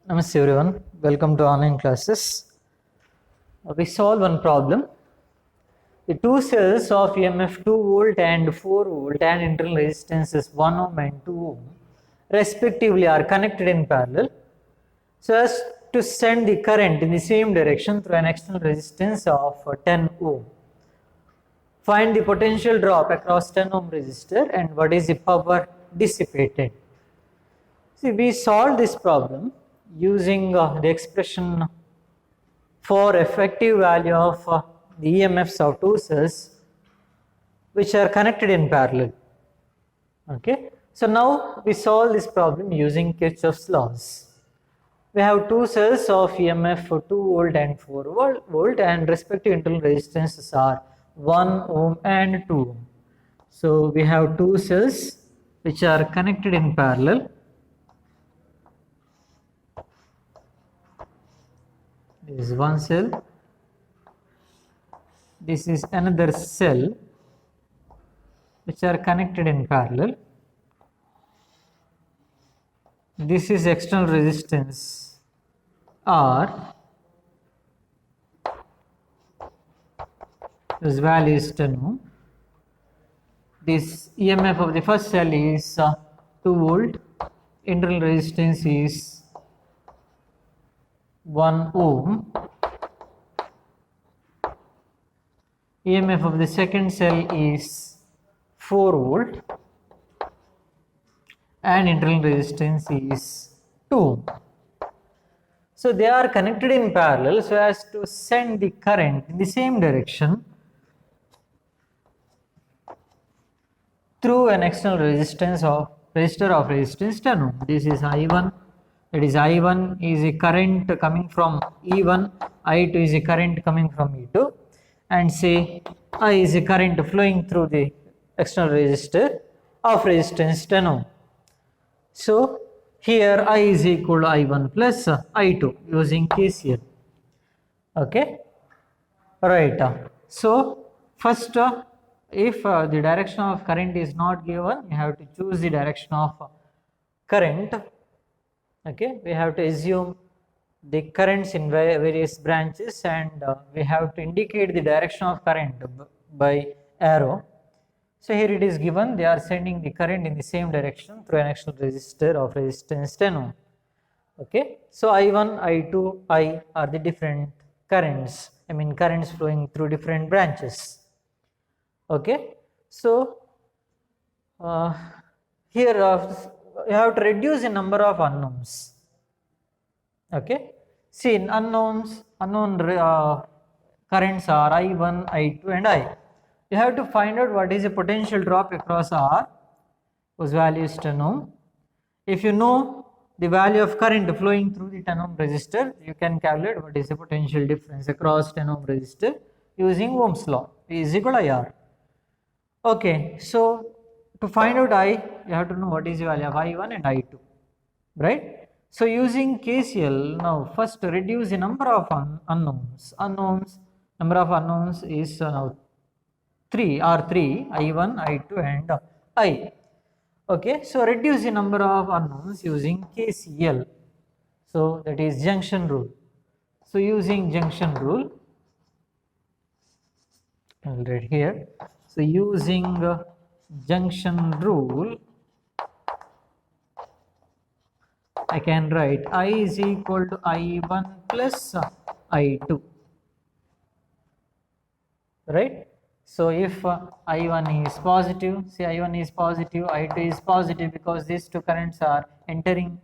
Namaste everyone, welcome to online classes. We solve one problem. The two cells of EMF 2 volt and 4 volt and internal resistances 1 ohm and 2 ohm respectively are connected in parallel so as to send the current in the same direction through an external resistance of 10 ohm. Find the potential drop across 10 ohm resistor and what is the power dissipated. See, we solved this problem using the expression for effective value of the EMFs of two cells which are connected in parallel. Okay, so now we solve this problem using Kirchhoff's laws. We have two cells of EMF for 2 volt and 4 volt and respective internal resistances are 1 ohm and 2 ohm. So we have two cells which are connected in parallel. This is one cell, this is another cell which are connected in parallel. This is external resistance R, whose value is 10 ohm. This EMF of the first cell is 2 volt, internal resistance is 1 ohm. EMF of the second cell is 4 volt and internal resistance is 2 ohm. So they are connected in parallel so as to send the current in the same direction through an external resistor of resistance 10 ohm. This is I1, that is I1 is a current coming from E1, I2 is a current coming from E2, and say I is a current flowing through the external resistor of resistance 10 ohm. So here I is equal to I1 plus I2 using KCL. Okay, right. So first if the direction of current is not given, you have to choose the direction of current. Okay, we have to assume the currents in various branches and we have to indicate the direction of current by arrow. So here it is given, they are sending the current in the same direction through an external resistor of resistance 10 ohm. Okay, so I1, I2, I are the different currents, currents flowing through different branches. Okay, so here you have to reduce the number of unknowns. Okay, see in unknown currents are I1, I2 and I. You have to find out what is the potential drop across R, whose value is 10 ohm. If you know the value of current flowing through the 10 ohm resistor, you can calculate what is the potential difference across 10 ohm resistor using Ohm's law, P is equal to IR. Okay, so to find out I, you have to know what is the value of I1 and I2, right? So using KCL, now first reduce the number of unknowns. Number of unknowns is now 3, R3, I1, I2 and I. Okay, so reduce the number of unknowns using KCL. So that is junction rule. So using junction rule, I'll write here. So using junction rule, I can write I is equal to I1 plus I2, right? So if I1 is positive, say I1 is positive, I2 is positive because these two currents are entering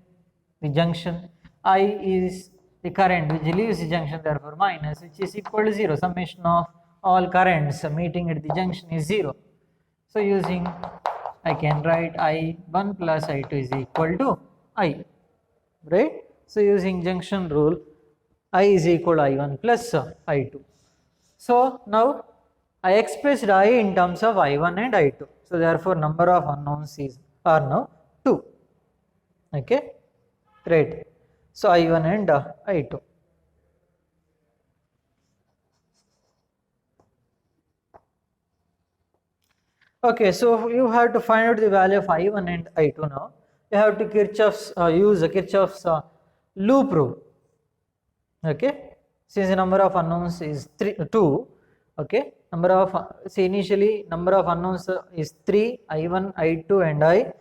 the junction. I is the current which leaves the junction, therefore minus, which is equal to 0. Summation of all currents meeting at the junction is 0. So using, I can write I1 plus I2 is equal to I, right? So using junction rule, I is equal to I1 plus I2. So now I expressed I in terms of I1 and I2. So therefore number of unknowns are now 2. Okay, right. So I1 and I2. Okay, so you have to find out the value of I1 and I2 now. You have to use Kirchhoff's loop rule. Okay, since the number of unknowns is 2, okay, number of see initially number of unknowns is 3, I1, I2 and I.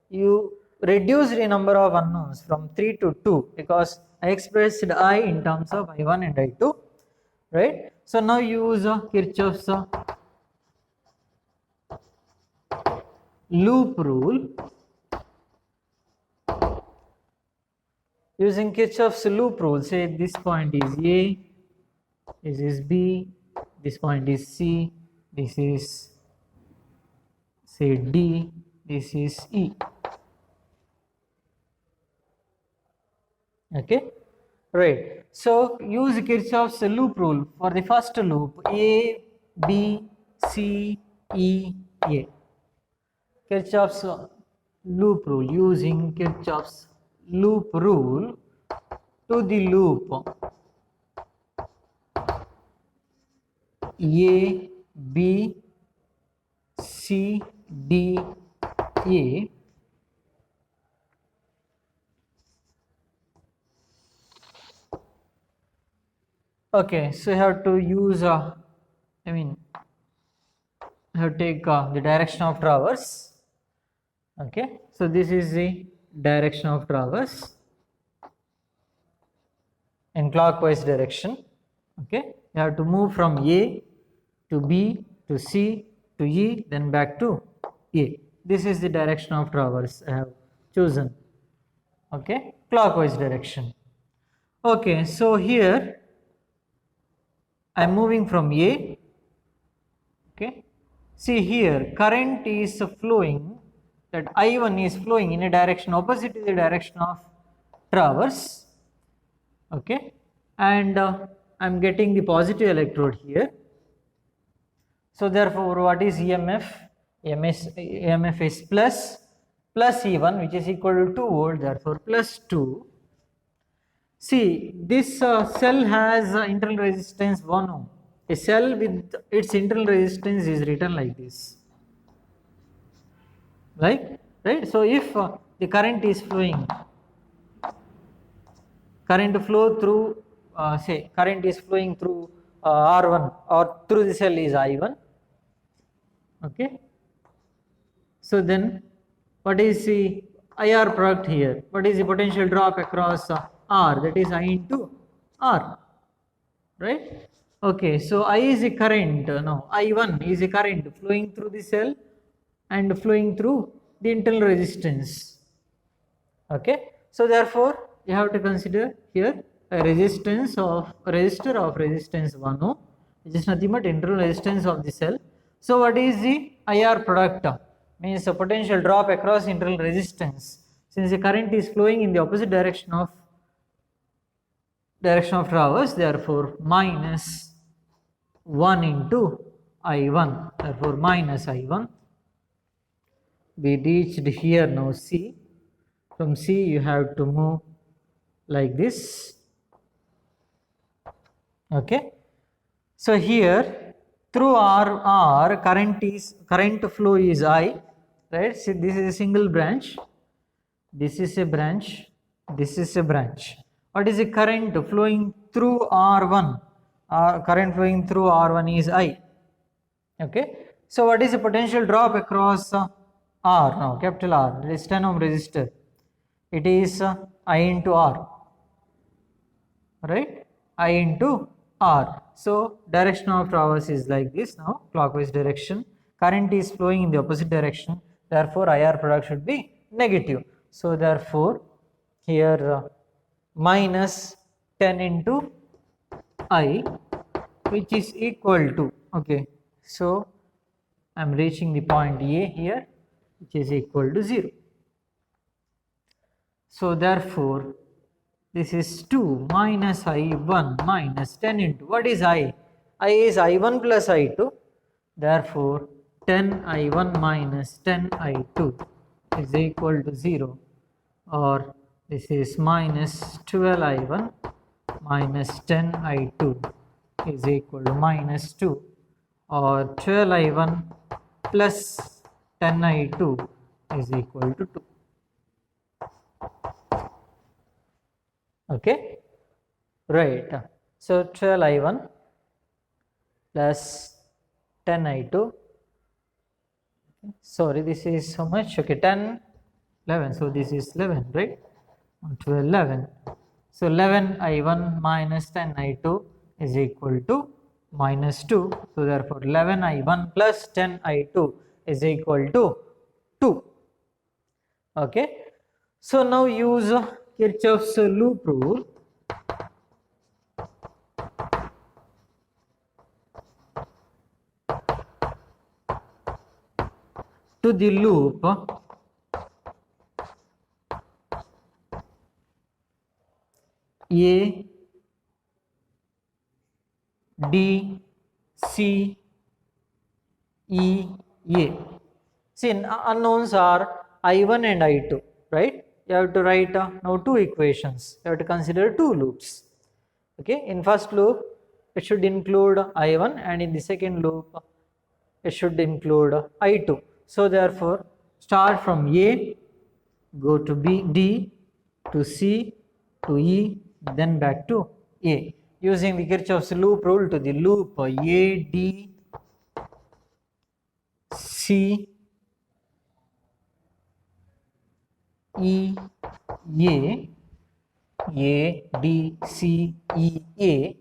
You reduce the number of unknowns from 3 to 2 because I expressed I in terms of I1 and I2, right? So now use Kirchhoff's loop rule. Using Kirchhoff's loop rule, say this point is A, this is B, this point is C, this is say D, this is E. Okay, right. So use Kirchhoff's loop rule for the first loop A, B, C, E, A. Kirchhoff's loop rule, using Kirchhoff's loop rule to the loop A, B, C, D, A. Okay, so you have to use you have to take the direction of traverse. Okay, so this is the direction of traverse in clockwise direction. Okay, you have to move from A to B to C to E, then back to A. This is the direction of traverse I have chosen. Okay, clockwise direction. Okay, so here I am moving from A. Okay, see here current is flowing, that I1 is flowing in a direction opposite to the direction of traverse. Okay, and I am getting the positive electrode here. So therefore what is EMF? EMF is plus E1, which is equal to 2 volt, therefore plus 2. See, this cell has internal resistance 1 ohm. A cell with its internal resistance is written like this, right? So if the current is flowing, current flow through say current is flowing through R1 or through the cell is I1. Okay, so then what is the IR product here? What is the potential drop across R? That is I into R, right? Okay, so I is a current, no, I1 is a current flowing through the cell and flowing through the internal resistance. Okay, so therefore you have to consider here a resistor of resistance 1 ohm, which is nothing but internal resistance of the cell. So what is the IR product? Means the potential drop across internal resistance. Since the current is flowing in the opposite direction of traverse, therefore minus 1 into I1, therefore minus I1. We reached here now C. From C you have to move like this. Okay, so here through R current flow is I, right? See, this is a single branch, this is a branch, this is a branch. What is the current flowing through R1? Current flowing through R1 is I. Okay, so what is the potential drop across R now? Capital R, it is 10 ohm resistor. It is I into R, right? I into R. So direction of traverse is like this now, clockwise direction. Current is flowing in the opposite direction, therefore IR product should be negative. So therefore here minus 10 into I, which is equal to, okay, so I am reaching the point A here, which is equal to 0. So therefore this is 2 minus I1 minus 10 into, what is I? I is I1 plus I2, therefore 10 I1 minus 10 I2 is equal to 0, or this is minus 12 I1 minus 10 I2 is equal to minus 2, or 12 I1 plus 10 I2 is equal to 2. Okay, right. So 12 I1 plus 10 I2. Sorry, this is how much? Okay, 10, 11. So this is 11, right? 12, 11. So 11 I1 minus 10 I2 is equal to minus 2. So therefore 11 I1 plus 10 I2 is equal to 2. Okay. So now use Kirchhoff's loop rule. To the loop A, D, C, E, A. See, unknowns are I1 and I2, right? You have to write now two equations. You have to consider two loops. Okay, in first loop it should include I1, and in the second loop it should include I2. So therefore start from A, go to B, D, to C, to E, then back to A, using the Kirchhoff's loop rule to the loop A, D, C, E, A, D, C, E, A.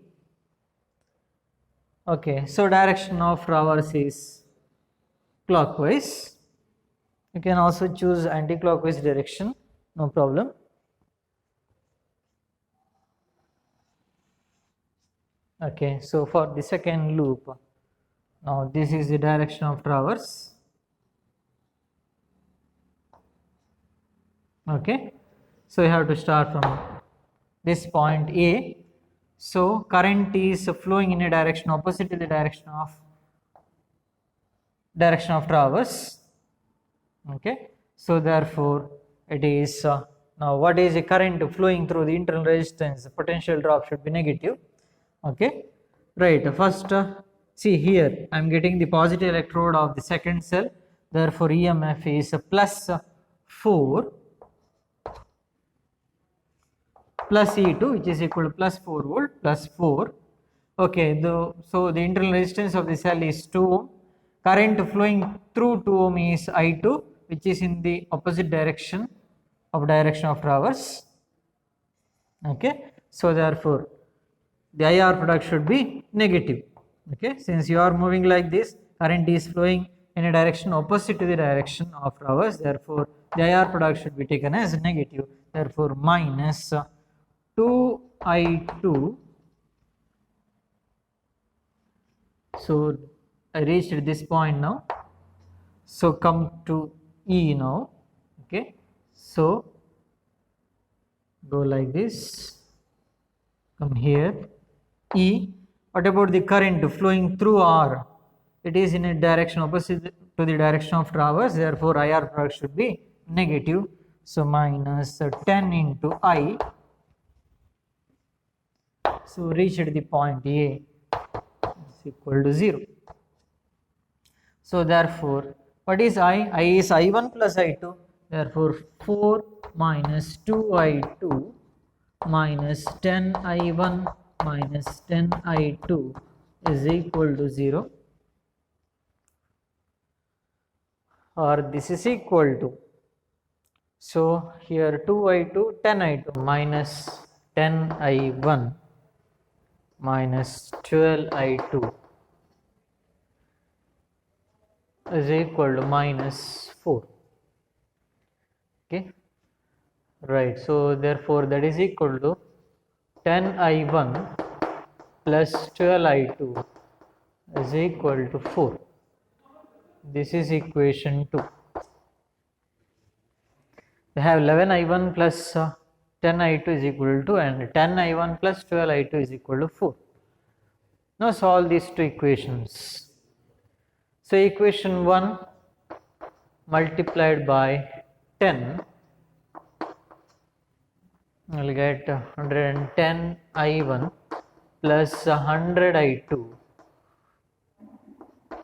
Okay, so direction of traverse is clockwise. You can also choose anti-clockwise direction, no problem. Okay, so for the second loop, now this is the direction of traverse. Okay, so you have to start from this point A. So current is flowing in a direction opposite to the direction of traverse. Okay, so therefore it is now what is the current flowing through the internal resistance? The potential drop should be negative. Okay, right. First see here I am getting the positive electrode of the second cell, therefore EMF is plus 4 plus E2, which is equal to plus 4 volt plus 4. Okay, so the internal resistance of the cell is 2 ohm. Current flowing through 2 ohm is I2, which is in the opposite direction of traverse. Okay, so therefore the IR product should be negative. Okay, since you are moving like this, current is flowing in a direction opposite to the direction of traverse, therefore the IR product should be taken as negative, therefore minus 2I2. So I reached this point now, so come to E now. Okay, so go like this, come here, E. What about the current flowing through R? It is in a direction opposite to the direction of traverse, therefore IR product should be negative, so minus 10 into I. So reached the point A is equal to 0. So therefore what is I? I is I1 plus I2, therefore 4 minus 2I2 minus 10I1 minus 10I2 is equal to 0, or this is equal to, so here 2I2 10I2 minus 10I1 minus 12I2 is equal to minus 4. Okay, right. So therefore that is equal to 10I1 plus 12I2 is equal to 4. This is equation 2. We have 11I1 plus 10I2 is equal to, and 10I1 plus 12I2 is equal to 4. Now solve these two equations. So equation 1 multiplied by 10 will get 110 I1 plus 100 I2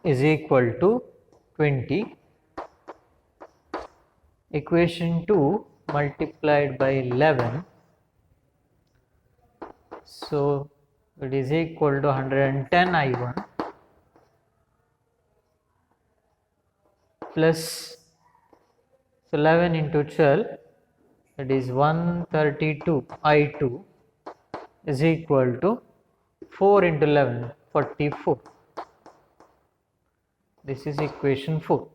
is equal to 20. Equation 2 multiplied by 11 So it is equal to 110 I1 plus 11 into 12, that is 132 I2 is equal to 4 into 11, 44. This is equation 4.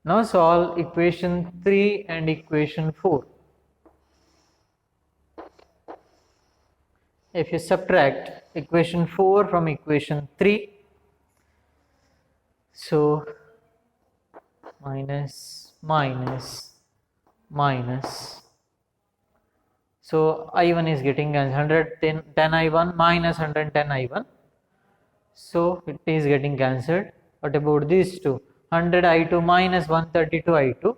Now solve equation 3 and equation 4. If you subtract equation 4 from equation 3, so minus, so I1 is getting 110 I1 minus 110 I1, so it is getting cancelled. What about these two? 100 I2 minus 132 I2.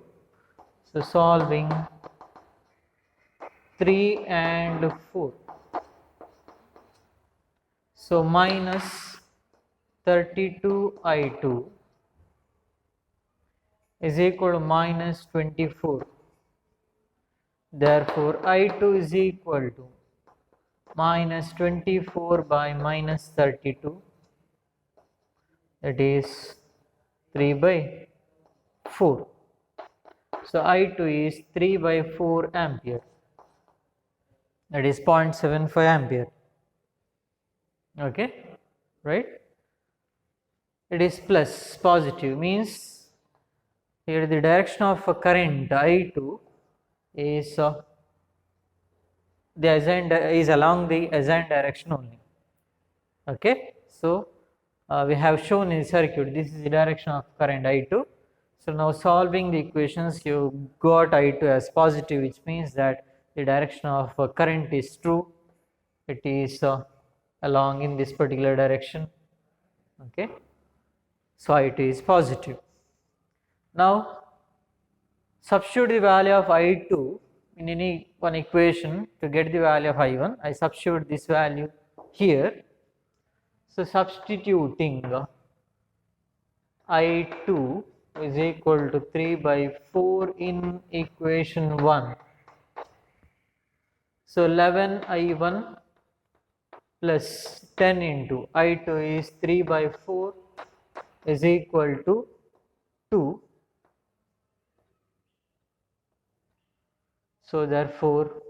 So solving 3 and 4. So minus 32 I2 is equal to minus 24. Therefore, I2 is equal to minus 24 by minus 32, that is 3 by 4. So I2 is 3 by 4 ampere, that is 0.75 ampere. Okay, right? It is plus, positive, means here the direction of current I2 is the assigned is along the assigned direction only. Okay, so we have shown in circuit this is the direction of current I2. So now solving the equations, you got I2 as positive, which means that the direction of current is true. It is along in this particular direction. Okay, so I2 is positive. Now substitute the value of I2 in any one equation to get the value of I1. I substitute this value here. So substituting I2 is equal to 3 by 4 in equation 1. So 11 I1 plus 10 into I2 is 3 by 4 is equal to 2. So therefore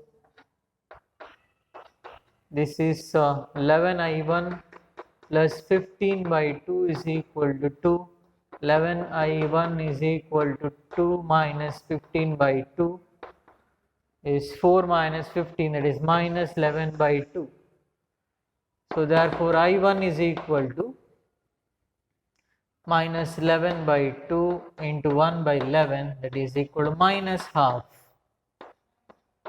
this is 11 I1 plus 15 by 2 is equal to 2. 11 I1 is equal to 2 minus 15 by 2 is 4 minus 15, that is minus 11 by 2. So therefore I1 is equal to minus 11 by 2 into 1 by 11, that is equal to minus half,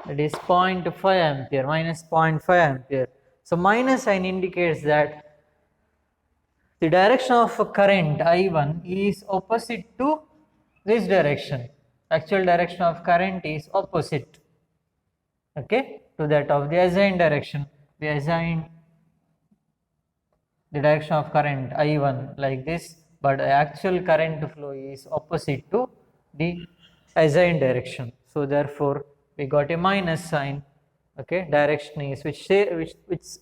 that is 0.5 ampere, minus 0.5 ampere. So minus sign indicates that the direction of current I1 is opposite to this direction. Actual direction of current is opposite, okay, to that of the assigned direction. We assign the direction of current I1 like this, but actual current flow is opposite to the assigned direction. So therefore we got a minus sign. Okay, direction is which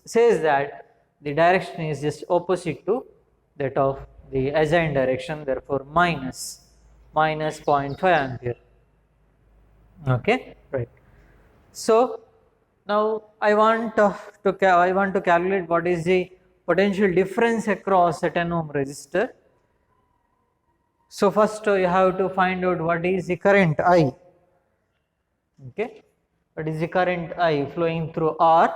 says that the direction is just opposite to that of the assigned direction, therefore minus 0.5 ampere. Okay, right. So now I want to calculate what is the potential difference across a 10 ohm resistor. So first you have to find out what is the current I. Okay, what is the current I flowing through R.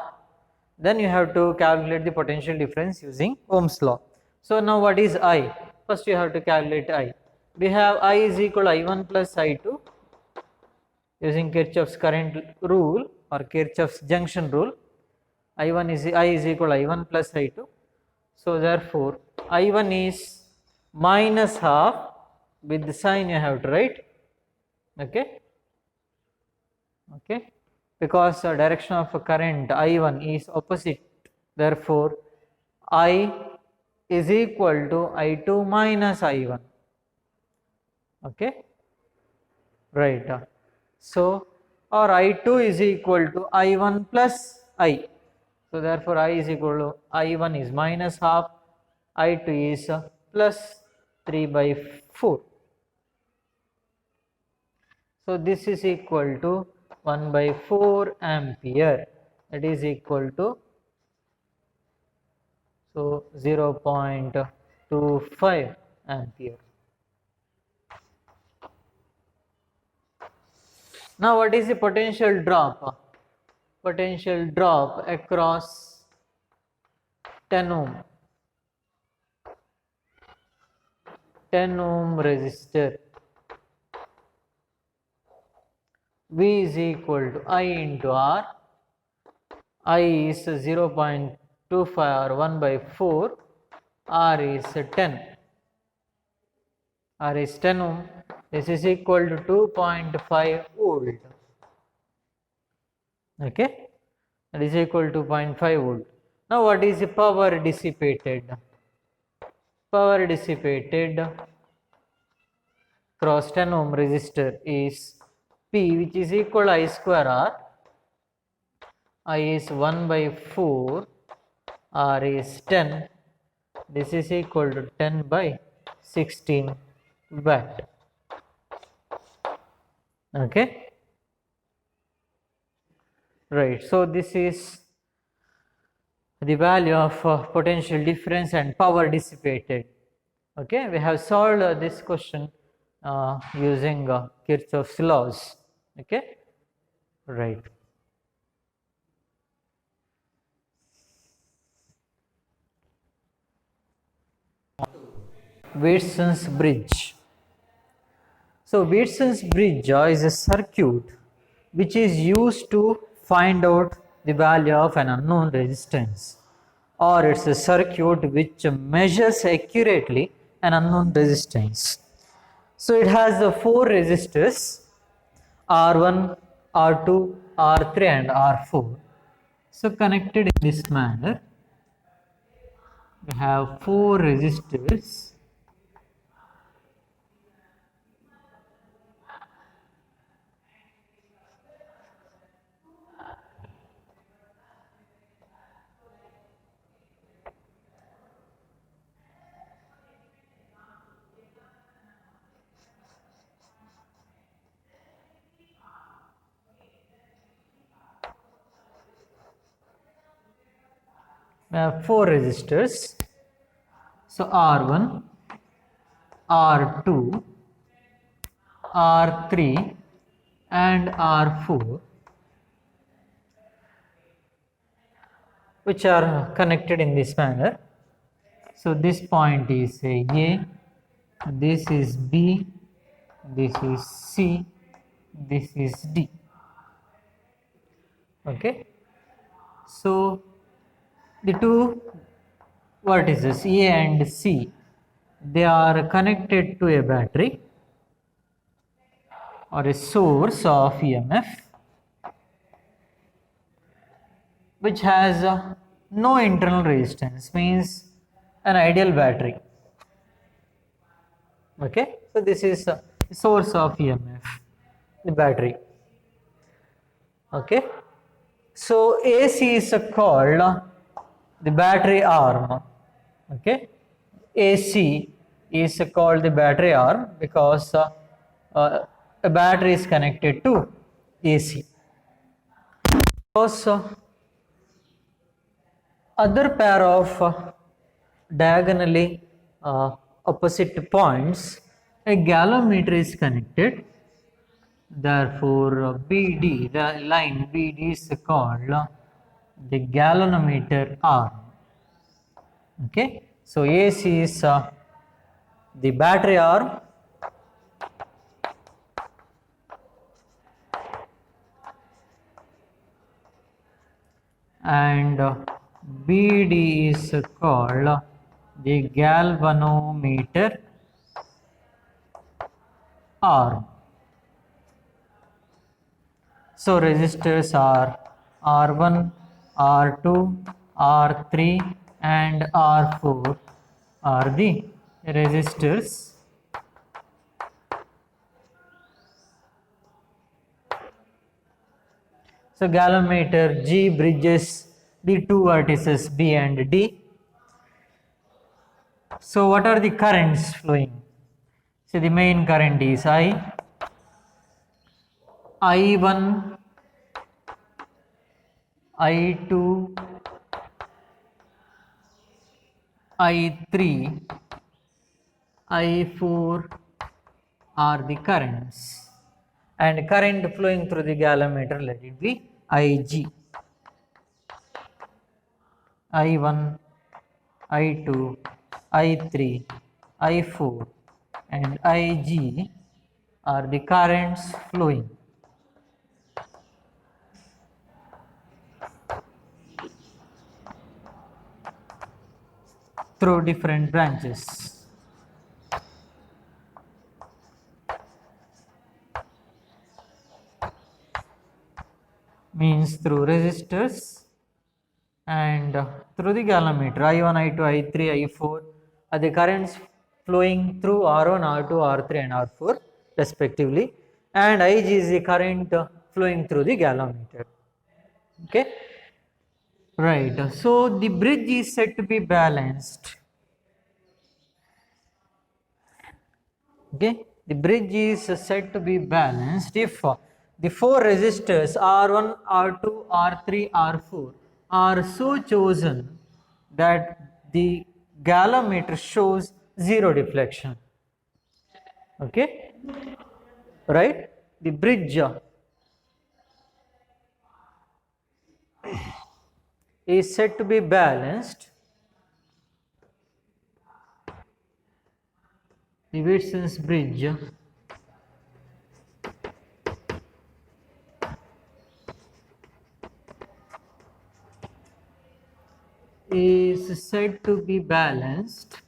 Then you have to calculate the potential difference using Ohm's law. So now what is I? First you have to calculate I. We have I is equal to I1 plus I2 using Kirchhoff's current rule or Kirchhoff's junction rule. I is equal to I1 plus I2. So therefore I1 is minus half, with the sign you have to write. Okay, okay, because the direction of current I1 is opposite, therefore I is equal to I2 minus I1. Okay, right. So or I2 is equal to I1 plus I. So therefore I is equal to I1 is minus half, I2 is plus 3 by 4. So this is equal to 1 by 4 ampere, that is equal to 0.25 ampere. Now what is the potential drop? Potential drop across 10 ohm resistor. V is equal to I into R. I is 0.25 or 1 by 4. R is 10. R is 10 ohm. This is equal to 2.5 volt. Okay, that is equal to 2.5 volt. Now what is the power dissipated? Power dissipated across 10 ohm resistor is P, which is equal to I square R. I is 1 by 4, R is 10. This is equal to 10 by 16 watt. Okay, right. So this is the value of potential difference and power dissipated. Okay, we have solved this question using Kirchhoff's laws. Okay, right. Wheatson's bridge. So Wheatson's bridge is a circuit which is used to find out the value of an unknown resistance, or it's a circuit which measures accurately an unknown resistance. So it has the four resistors R1, R2, R3 and R4. So connected in this manner, we have four resistors so R1, R2, R3 and R4, which are connected in this manner. So this point is A, this is B, this is C, this is D. Okay, so the two vertices A and C, they are connected to a battery or a source of EMF which has no internal resistance, means an ideal battery. Okay, so this is the source of EMF, the battery. Okay, so AC is called the battery arm. Okay, AC is called the battery arm because a battery is connected to AC. Because other pair of diagonally opposite points, a galvanometer is connected. Therefore, BD, the line BD is called the galvanometer arm. Okay, so AC is the battery arm, and BD is called the galvanometer arm. So resistors are R1, R2, R3 and R4 are the resistors. So galvanometer G bridges the two vertices B and D. So what are the currents flowing? So the main current is I1, I2, I3, I4 are the currents, and current flowing through the galvanometer, let it be Ig. I1, I2, I3, I4 and Ig are the currents flowing. Through different branches. Means through resistors and through the galvanometer. I1, I2, I3, I4 are the currents flowing through R1, R2, R3 and R4 respectively, and Ig is the current flowing through the galvanometer. Okay, right. So the bridge is said to be balanced. Okay, the bridge is said to be balanced if the four resistors R1, R2, R3, R4 are so chosen that the galvanometer shows zero deflection. Okay, right? The bridge is said to be balanced. The Wheatson's bridge is said to be balanced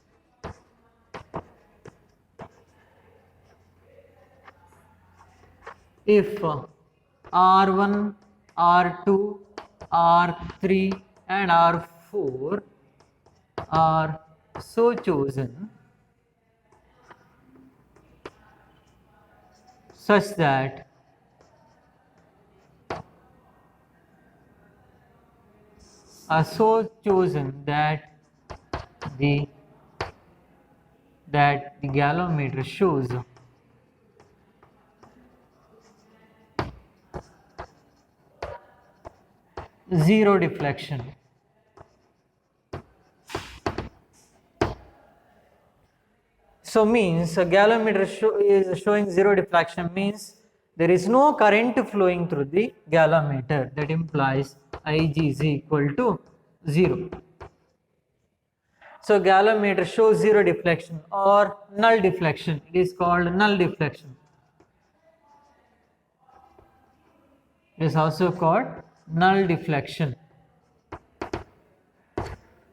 if R1, R2, R3 and R4 are so chosen such that the galvanometer shows zero deflection. So means a galvanometer is showing zero deflection means there is no current flowing through the galvanometer. That implies Ig is equal to 0. So galvanometer shows zero deflection or null deflection. It is called null deflection. It is also called null deflection.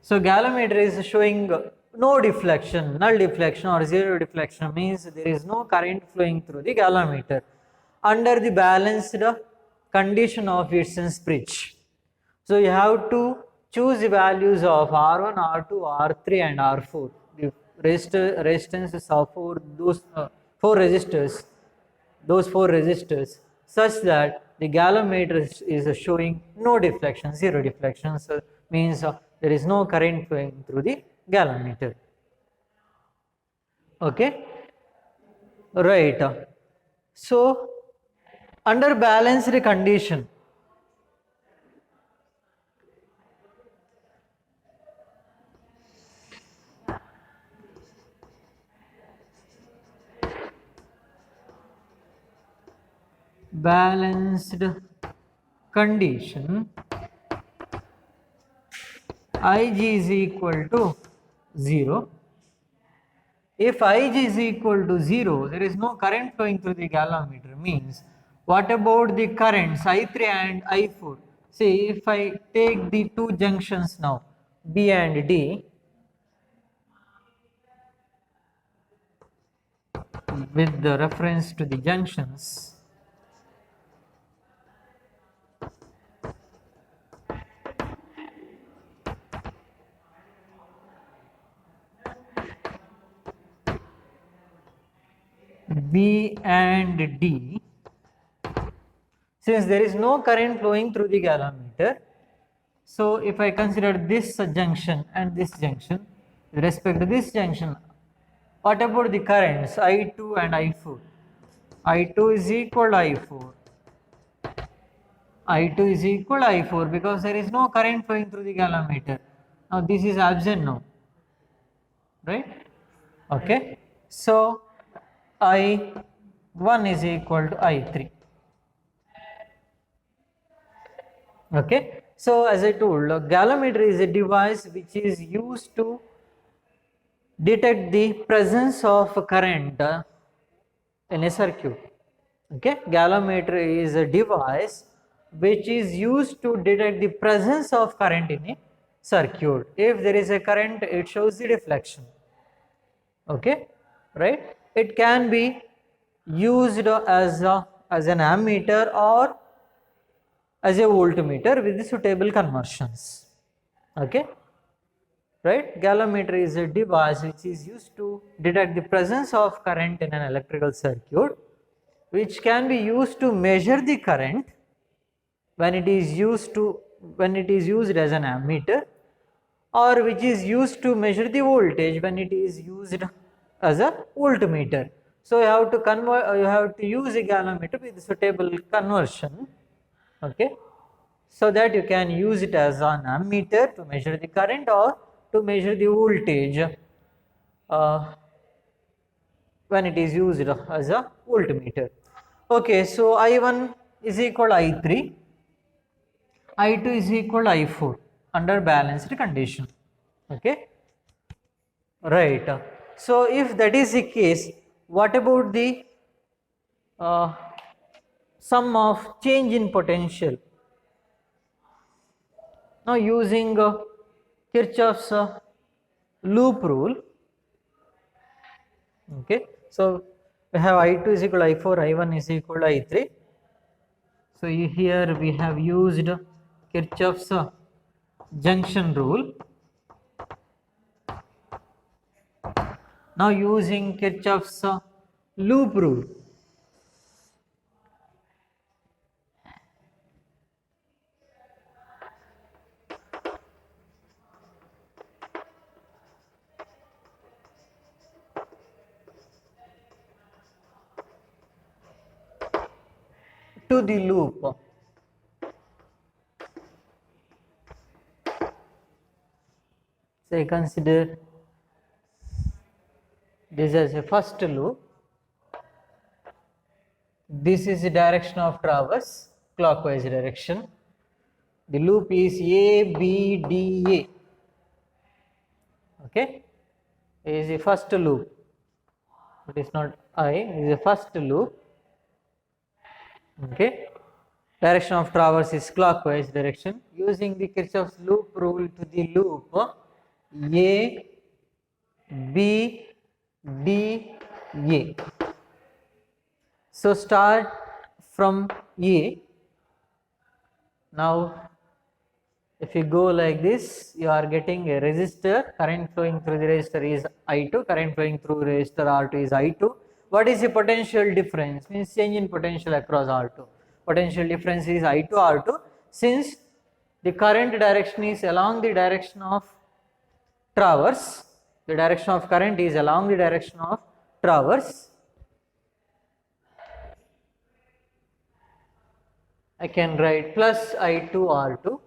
So galvanometer is showing no deflection, null deflection or zero deflection means there is no current flowing through the galvanometer under the balanced condition of Wheatson's bridge. So you have to choose the values of R1, R2, R3 and R4. The resistances of those four resistors such that the galvanometer is showing no deflection, zero deflection. So means there is no current flowing through the galvanometer. Okay, right. So under balanced condition, Ig is equal to 0. If Ig is equal to 0, there is no current flowing through the galvanometer means what about the currents I3 and I4? See, if I take the two junctions now B and D with the reference to the junctions, B and D, since there is no current flowing through the galvanometer, So if I consider this junction and this junction, with respect to this junction, what about the currents I2 and I4? I2 is equal to I4. I2 is equal to I4 because there is no current flowing through the galvanometer. Now this is absent now, right? Okay. So I1 is equal to I3. Okay. So as I told, a galvanometer is a device which is used to detect the presence of current in a circuit. Okay, galvanometer is a device which is used to detect the presence of current in a circuit. If there is a current, it shows the deflection. Okay, right? It can be used as an ammeter or as a voltmeter with suitable conversions. Okay, right? Galvanometer is a device which is used to detect the presence of current in an electrical circuit, which can be used to measure the current when it is used as an ammeter, or which is used to measure the voltage when it is used as a voltmeter. So you have to use a galvanometer with suitable conversion, okay, so that you can use it as an ammeter to measure the current or to measure the voltage when it is used as a voltmeter. Okay, so I1 is equal to I3, I2 is equal to I4 under balanced condition. Okay, right. So if that is the case, what about the sum of change in potential? Now using Kirchhoff's loop rule, okay, so we have I2 is equal to I4, I1 is equal to I3. So here we have used Kirchhoff's junction rule. Now using Kirchhoff's loop rule, to the loop. Say consider this as a first loop. This is the direction of traverse, clockwise direction. The loop is ABDA. Okay, it is the first loop. It is not I, it is the first loop. Okay, direction of traverse is clockwise direction. Using the Kirchhoff's loop rule to the loop A, B, D, A. So start from A. Now if you go like this, you are getting a resistor. Current flowing through the resistor is I2, current flowing through resistor R2 is I2. What is the potential difference? Means change in potential across R2. Potential difference is I2 R2, since the current direction is along the direction of traverse. The direction of current is along the direction of traverse. I can write plus I2 R2,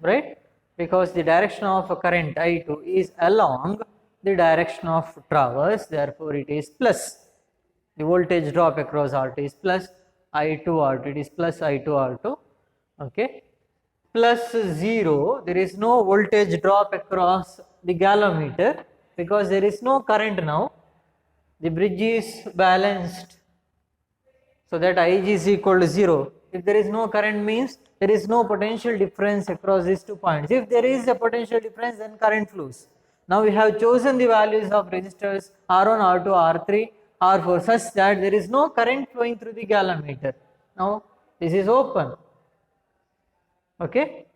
right, because the direction of a current I2 is along the direction of traverse, therefore it is plus. The voltage drop across R2 is plus I2 R2, it is plus I2 R2, okay, plus 0, there is no voltage drop across the galvanometer because there is no current now, the bridge is balanced, so that Ig is equal to 0. If there is no current, means there is no potential difference across these 2 points. If there is a potential difference, then current flows. Now we have chosen the values of resistors R1, R2, R3, R4 such that there is no current flowing through the galvanometer. Now this is open. Okay,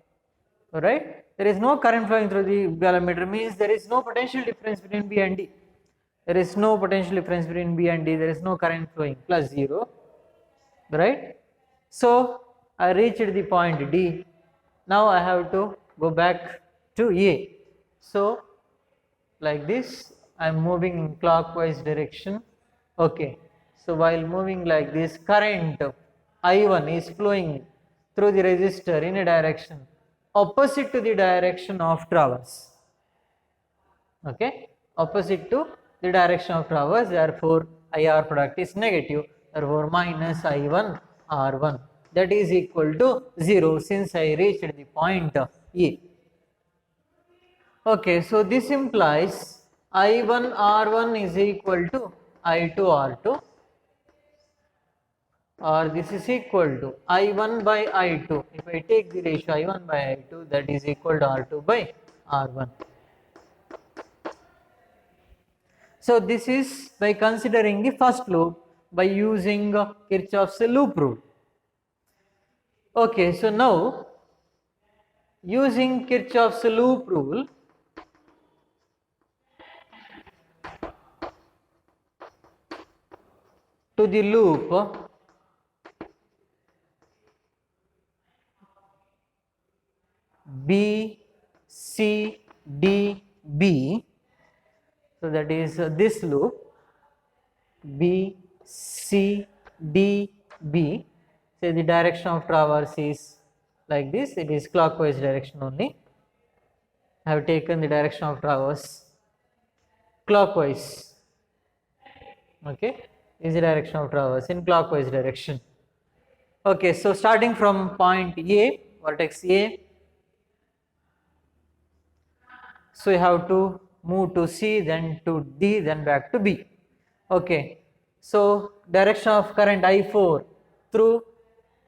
alright, there is no current flowing through the galvanometer, means there is no potential difference between B and D. There is no potential difference between B and D, there is no current flowing, plus 0, right. So I reached the point D. Now I have to go back to A. So like this, I am moving in clockwise direction. Okay, so while moving like this, current I1 is flowing through the resistor in a direction opposite to the direction of traverse. Okay, opposite to the direction of traverse, therefore IR product is negative, therefore minus I1 R1, that is equal to 0 since I reached the point E. Okay, so this implies I1 R1 is equal to I2 R2, or this is equal to I1 by I2. If I take the ratio I1 by I2, that is equal to R2 by R1. So this is by considering the first loop by using Kirchhoff's loop rule. Okay, so now using Kirchhoff's loop rule, to the loop B, C, D, B, so that is this loop B, C, D, B, say the direction of traverse is like this, it is clockwise direction only. I have taken the direction of traverse clockwise. Okay, is the direction of traverse in clockwise direction. Okay, so starting from point A, vertex A, so you have to move to C, then to D, then back to B. Okay, so direction of current I4 through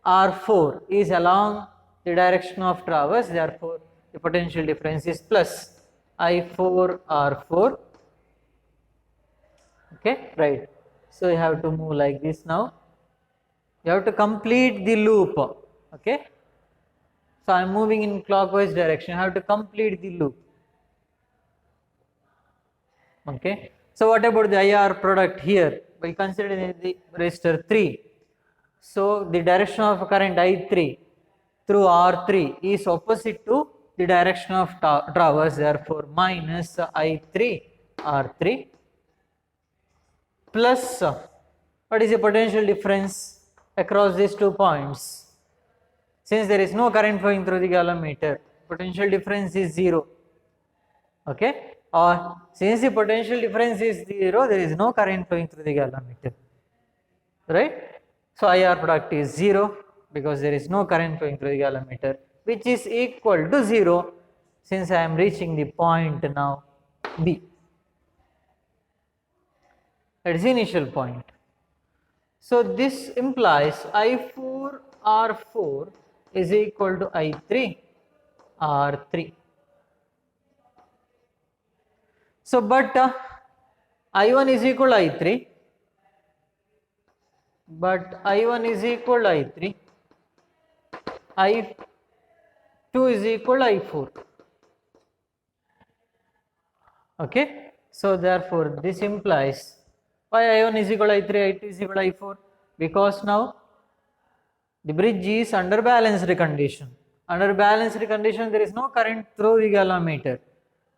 R4 is along the direction of traverse, therefore the potential difference is plus I4 R4. Okay, right. So you have to move like this now. You have to complete the loop. Okay, so I am moving in clockwise direction. I have to complete the loop. Okay, so what about the IR product here? By considering the resistor 3, so the direction of current I3 through R3 is opposite to the direction of traverse, therefore minus I3 R3 plus what is the potential difference across these 2 points? Since there is no current flowing through the galvanometer, potential difference is 0. Okay, or since the potential difference is 0, there is no current flowing through the galvanometer, right? So IR product is 0 because there is no current flowing through the galvanometer, which is equal to 0 since I am reaching the point now B. That is the initial point. So this implies I4 R4 is equal to I3 R3. So but I1 is equal to I3, but I1 is equal to I3, I2 is equal to I4. Okay, so therefore this implies why I1 is equal to I3, I2 is equal to I4, because now the bridge is under balanced condition. Under balanced condition, there is no current through the galvanometer.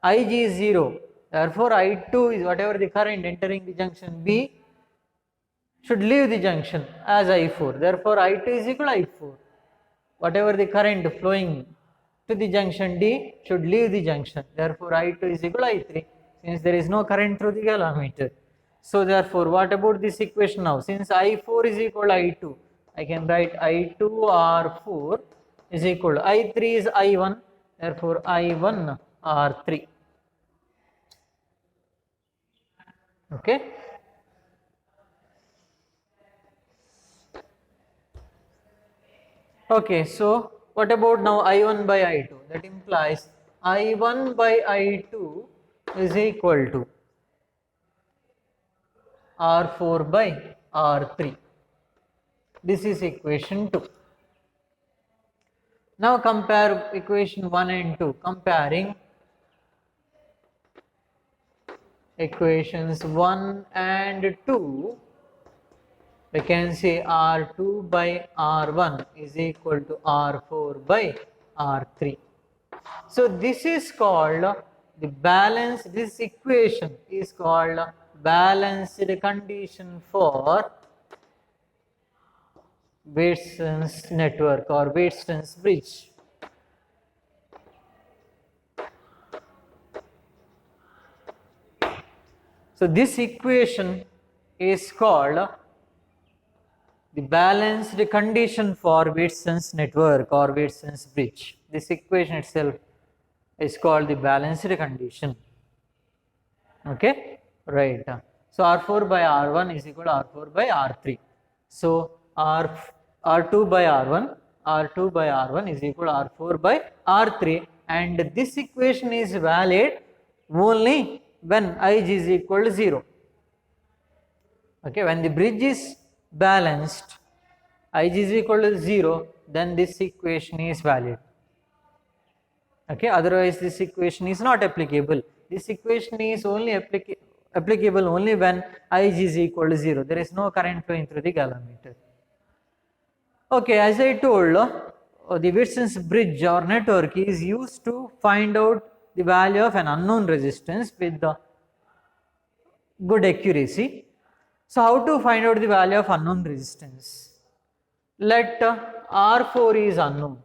Ig is 0, therefore I2 is whatever the current entering the junction B should leave the junction as I4, therefore I2 is equal to I4. Whatever the current flowing to the junction D should leave the junction, therefore I2 is equal to I3 since there is no current through the galvanometer. So therefore what about this equation now? Since I4 is equal to I2, I can write I2 R4 is equal to I3 is I1, therefore I1 R3. Okay. Okay, so what about now I1 by I2? That implies I1 by I2 is equal to R4 by R3. This is equation 2. Now compare equation 1 and 2. Comparing equations 1 and 2, we can say R2 by R1 is equal to R4 by R3. So this is called the balance, this equation is called balanced condition for Wheatson's network or Wheatson's bridge. So this equation is called the balanced condition for Wheatson's network or Wheatson's bridge. This equation itself is called the balanced condition. Okay, right. So R4 by R1 is equal to R4 by R3. So R2 by R1 is equal to R4 by R3, and this equation is valid only when Ig is equal to 0. Okay, when the bridge is balanced, Ig is equal to 0, then this equation is valid. Okay, otherwise this equation is not applicable. This equation is only applicable only when Ig is equal to 0. There is no current flowing through the galvanometer. Okay, as I told, the Wheatson's bridge or network is used to find out the value of an unknown resistance with the good accuracy. So how to find out the value of unknown resistance? Let R4 is unknown.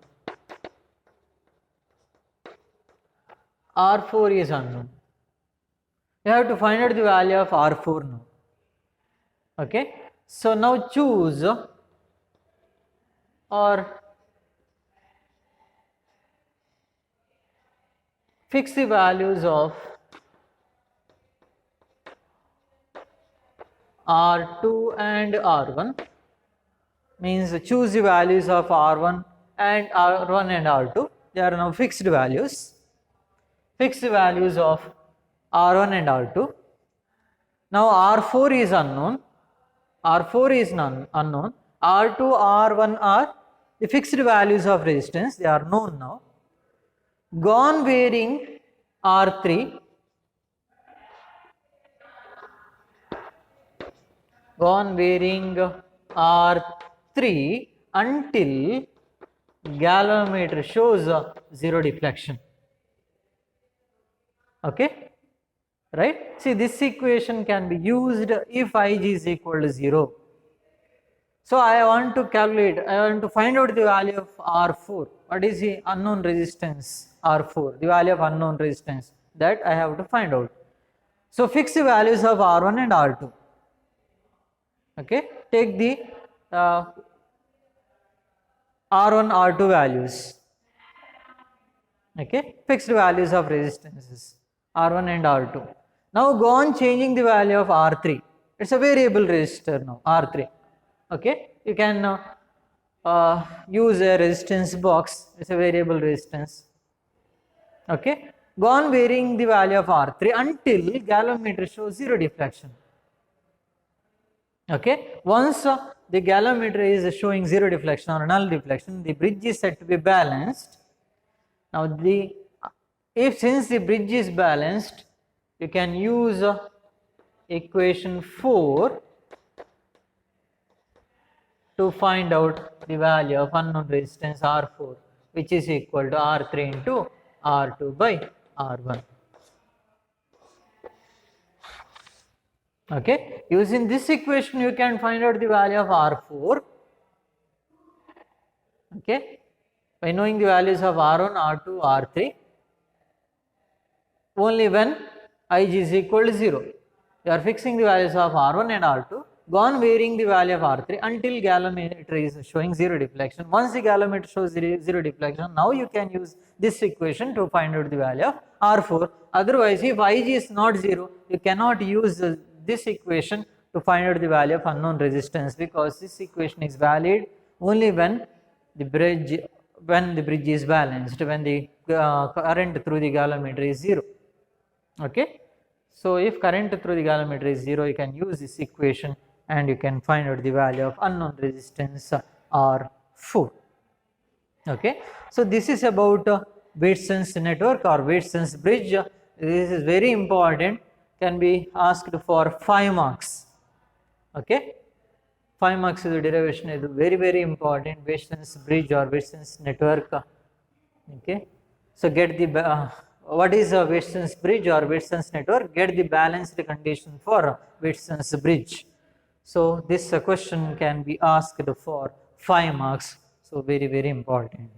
R4 is unknown. You have to find out the value of R4 now. Okay. So now choose or fix the values of R2 and R1, means choose the values of R1 and R2. They are now fixed values. Fix the values of R1 and R2. Now R4 is unknown. R4 is unknown. R2, R1 are the fixed values of resistance. They are known now. Gone varying R3. Gone varying R3 until galvanometer shows 0 deflection. Okay, right? See, this equation can be used if Ig is equal to 0. So I want to calculate, I want to find out the value of R4. What is the unknown resistance R4? The value of unknown resistance that I have to find out. So fix the values of R1 and R2. Okay, take the R1, R2 values. Okay, fixed values of resistances R1 and R2. Now go on changing the value of R3. It's a variable resistor now, R3. Okay, you can use a resistance box. It's a variable resistance. Okay, go on varying the value of R3 until galvanometer shows 0 deflection. Okay, once the galvanometer is showing 0 deflection or null deflection, the bridge is said to be balanced. Now since the bridge is balanced, you can use equation 4 to find out the value of unknown resistance R4, which is equal to R3 into R2 by R1. Okay, using this equation you can find out the value of R4. Okay, by knowing the values of R1, R2, R3, only when Ig is equal to 0. You are fixing the values of R1 and R2, gone varying the value of R3 until galvanometer is showing 0 deflection. Once the galvanometer shows 0 deflection, now you can use this equation to find out the value of R4. Otherwise, if Ig is not 0, you cannot use this equation to find out the value of unknown resistance, because this equation is valid only when the bridge is balanced, when the current through the galvanometer is 0. Okay, so if current through the galvanometer is 0, you can use this equation and you can find out the value of unknown resistance R4. Okay, so this is about Wheatson's network or Wheatson's bridge. This is very important, can be asked for 5 marks. Okay, 5 marks is derivation is very important. Weissen's bridge or Weissen's network. Okay, so get the what is a Weissen's bridge or Weissen's network? Get the balanced condition for Weissen's bridge. So this question can be asked for 5 marks, so very important.